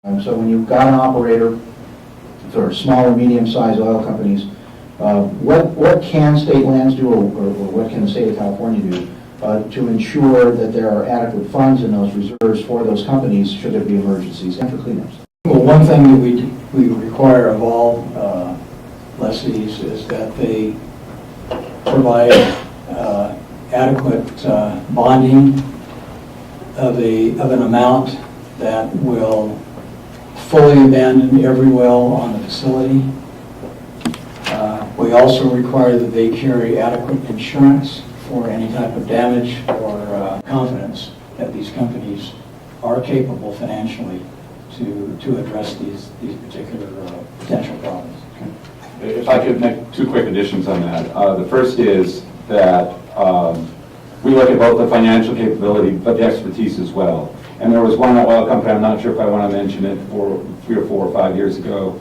So when you've got an operator for small or medium-sized oil companies, what can state lands do, or what can the state of California do to ensure that there are adequate funds in those reserves for those companies should there be emergencies and for cleanups? Well, one thing that we require of all lessees is that they provide adequate bonding of an amount that will fully abandon every well on the facility. We also require that they carry adequate insurance for any type of damage or confidence that these companies are capable financially to address these particular potential problems. If I could make two quick additions on that. The first is that we look at both the financial capability but the expertise as well. And there was one oil company, I'm not sure if I want to mention it, 3 or 4 or 5 years ago,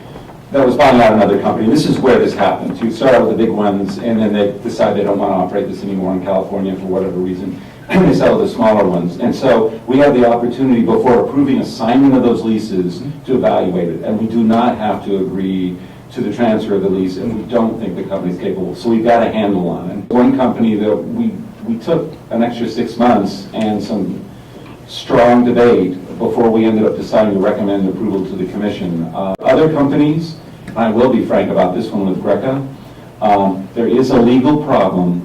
that was buying out another company. This is where this happened. You start out with the big ones, and then they decide they don't want to operate this anymore in California for whatever reason, and they sell the smaller ones. And so we have the opportunity before approving assignment of those leases to evaluate it. And we do not have to agree to the transfer of the lease, and we don't think the company's capable. So we've got a handle on it. One company that we took an extra 6 months and some strong debate before we ended up deciding to recommend approval to the commission. Other companies, and I will be frank about this one with Greca, there is a legal problem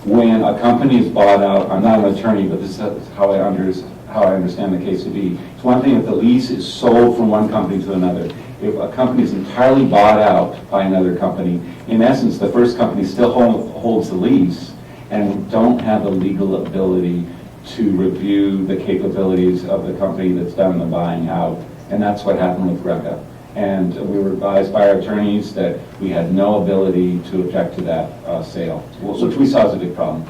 when a company is bought out. I'm not an attorney, but this is how I understand the case to be. It's one thing if the lease is sold from one company to another. If a company is entirely bought out by another company, in essence, the first company still holds the lease, and we don't have the legal ability to review the capabilities of the company that's done the buying out. And that's what happened with Greca. And we were advised by our attorneys that we had no ability to object to that sale, which we saw as a big problem.